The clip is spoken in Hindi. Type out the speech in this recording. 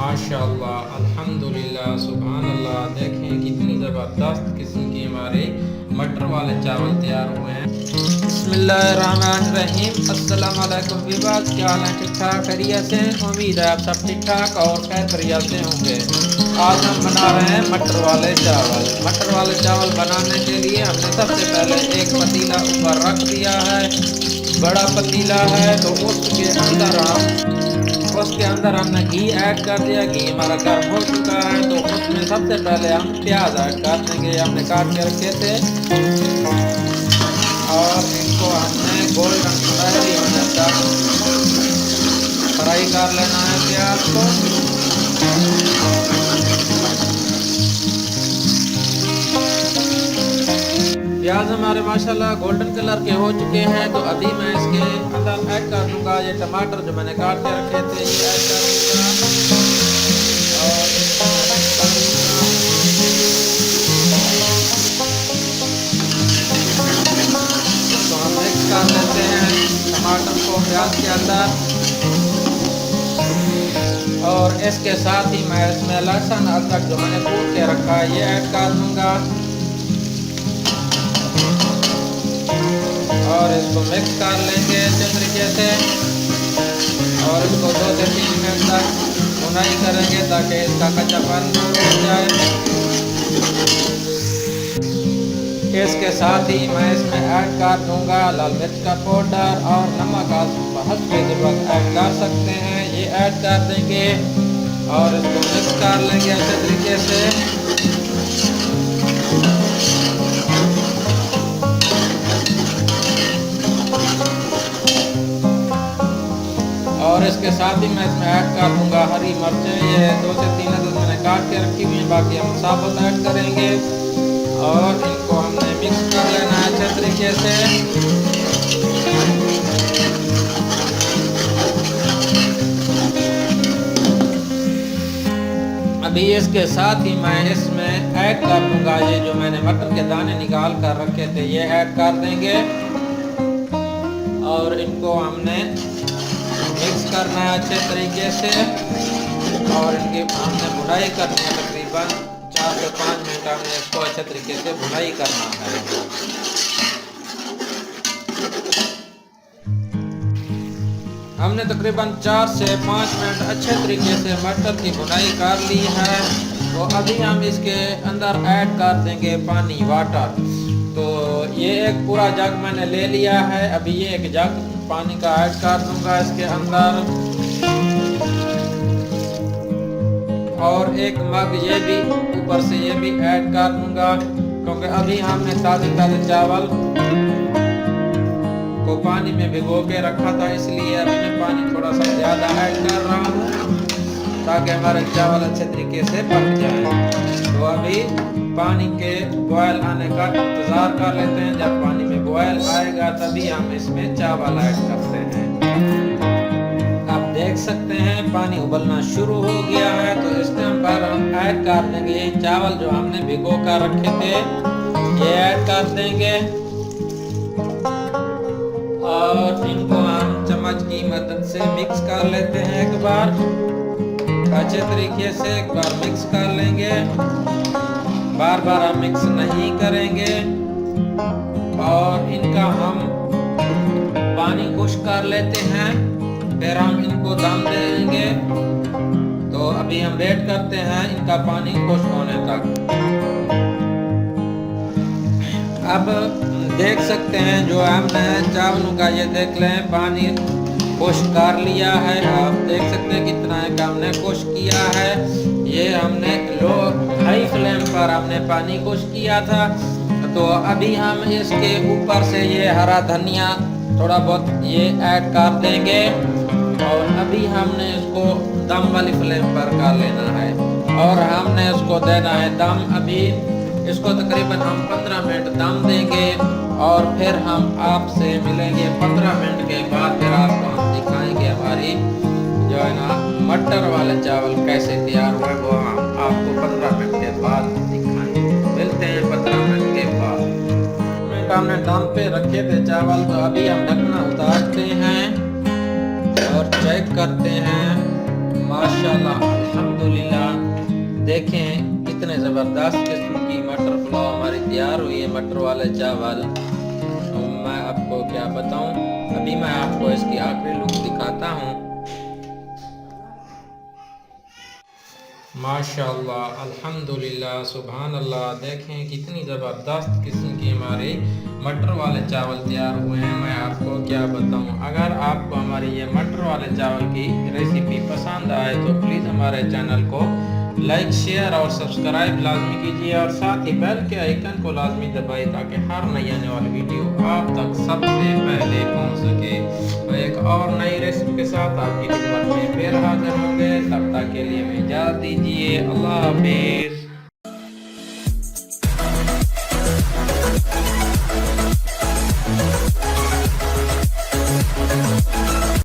माशाअल्लाह, अल्हम्दुलिल्लाह, सुभान अल्लाह। देखें कितनी ज़बरदस्त किस्म की हमारे मटर वाले चावल तैयार हुए हैं। बिस्मिल्लाहिर्रहमानिर्रहीम। अस्सलाम वालेकुम वीवर्स, क्या हाल है? ठीक ठाक खैरियत से? उम्मीद है आप सब ठीक ठाक और खैर खैरियत से होंगे। आज हम बना रहे हैं मटर वाले चावल। मटर वाले चावल बनाने के लिए हमने सबसे पहले एक पतीला ऊपर रख दिया है। बड़ा पतीला है तो उसके अंदर हमने घी ऐड कर दिया। घी हमारा गर्म हो चुका है तो उसमें सबसे पहले हम प्याज ऐड कर देंगे। हमने काट के रखे थे और इनको हमने गोल्डन फ्राई होने तक फ्राई कर लेना है प्याज को। प्याज हमारे माशाल्लाह गोल्डन कलर के हो चुके हैं तो अभी मैं इसके अंदर ऐड कर दूंगा ये टमाटर जो मैंने काट के रखे थे, ये ऐड कर दूंगा और तो हम मिक्स कर लेते हैं टमाटर को प्याज के अंदर। और इसके साथ ही मैं इसमें लहसुन अदरक जो मैंने कूट के रखा है ये ऐड कर दूंगा और इसको मिक्स कर लेंगे अच्छे तरीके से और इसको 2 से 3 मिनट तक भुनाई करेंगे ताकि इसका कच्चापन दूर हो जाए। इसके साथ ही मैं इसमें ऐड कर दूंगा लाल मिर्च का पाउडर और नमक आप हस्बे ज़रूरत ऐड कर सकते हैं, ये ऐड कर देंगे और इसको मिक्स कर लेंगे अच्छे तरीके से। और इसके साथ ही मैं इसमें ऐड कर दूंगा हरी मिर्चें, ये 2 से 3 अदद मैंने काट के रखी हुई हैं, बाकी हम साबुत ऐड करेंगे और इनको हमने मिक्स कर लेना है अच्छे तरीके से। अभी इसके साथ ही मैं इसमें ऐड कर दूंगा ये जो मैंने मटर के दाने निकाल कर रखे थे, ये ऐड कर देंगे और इनको हमने मिक्स करना है अच्छे तरीके से और इनकी हमने भुनाई करनी है तकरीबन 4 से 5 मिनट हमने इसको अच्छे तरीके से भुनाई करना है। हमने तकरीबन 4 से 5 मिनट अच्छे तरीके से मटर की भुनाई कर ली है तो अभी हम इसके अंदर ऐड कर देंगे पानी, वाटर। तो ये एक पूरा जग मैंने ले लिया है, अभी ये एक जग पानी का ऐड कर दूंगा इसके अंदर और एक मग ये भी ऊपर से ये भी ऐड कर दूंगा क्योंकि अभी हमने ताज़े चावल को पानी में भिगो के रखा था, इसलिए अभी मैं पानी थोड़ा सा ज़्यादा ऐड कर रहा हूँ ताकि हमारे चावल अच्छे तरीके से पक जाए। तो अभी पानी के बॉयल आने का इंतज़ार कर लेते हैं। जब पानी में बॉयल आएगा तभी हम इसमें चावल ऐड करते हैं। आप देख सकते हैं पानी उबलना शुरू हो गया है तो इस टाइम पर हम ऐड कर देंगे चावल जो हमने भिगो कर रखे थे, ये ऐड कर देंगे और इनको हम चम्मच की मदद से मिक्स कर लेते हैं। एक बार अच्छे तरीके से एक बार मिक्स कर लेंगे, बार बार हम मिक्स नहीं करेंगे और इनका हम पानी खुश कर लेते हैं, फिर हम इनको दम देंगे। तो अभी हम वेट करते हैं इनका पानी खुश होने तक। अब देख सकते हैं जो हमने चावलों का ये देख लें पानी खुश कर लिया है। आप देख सकते हैं कितना है कि हमने खुश किया है। ये हमने लो हाई फ्लेम पर हमने पानी खुश किया था। तो अभी हम इसके ऊपर से ये हरा धनिया थोड़ा बहुत ये ऐड कर देंगे और अभी हमने इसको दम वाली फ्लेम पर कर लेना है और हमने इसको देना है दम। अभी इसको तकरीबन हम 15 मिनट दम देंगे और फिर हम आपसे मिलेंगे 15 मिनट के बाद। फिर आपको हम दिखाएंगे हमारी जो है ना मटर वाले चावल कैसे तैयार हुए, वो हम आपको 15 मिनट के बाद दिखाएंगे। मिलते हैं 15 मिनट के बाद। हमने दम पे रखे थे चावल तो अभी हम ढकना उतारते हैं और चेक करते हैं। माशाल्लाह। अल्हम्दुलिल्लाह। देखें कितने ज़बरदस्त किस्म की मटर पुलाव हमारी तैयार हुई है, मटर वाले चावल। तो मैं आपको क्या बताऊं, अभी मैं आपको इसकी आखिरी लुक दिखाता हूं। माशाअल्लाह, अल्हम्दुलिल्लाह, सुभान अल्लाह। देखें कितनी ज़बरदस्त किस्म की हमारे मटर वाले चावल तैयार हुए हैं। मैं आपको क्या बताऊं, अगर आपको हमारी ये मटर वाले चावल की रेसिपी पसंद आए तो प्लीज़ हमारे चैनल को लाइक, शेयर और सब्सक्राइब लाजमी कीजिए और साथ ही बेल के आइकन को लाजमी दबाइए ताकि हर नई आने वाली वीडियो आप तक सबसे पहले पहुंच सके। तो एक और नई रेसिपी के साथ आपकी खिदमत में फिर हाजिर होंगे। तब तक के लिए हमें इजाज़त दीजिए। अल्लाह हाफिज़।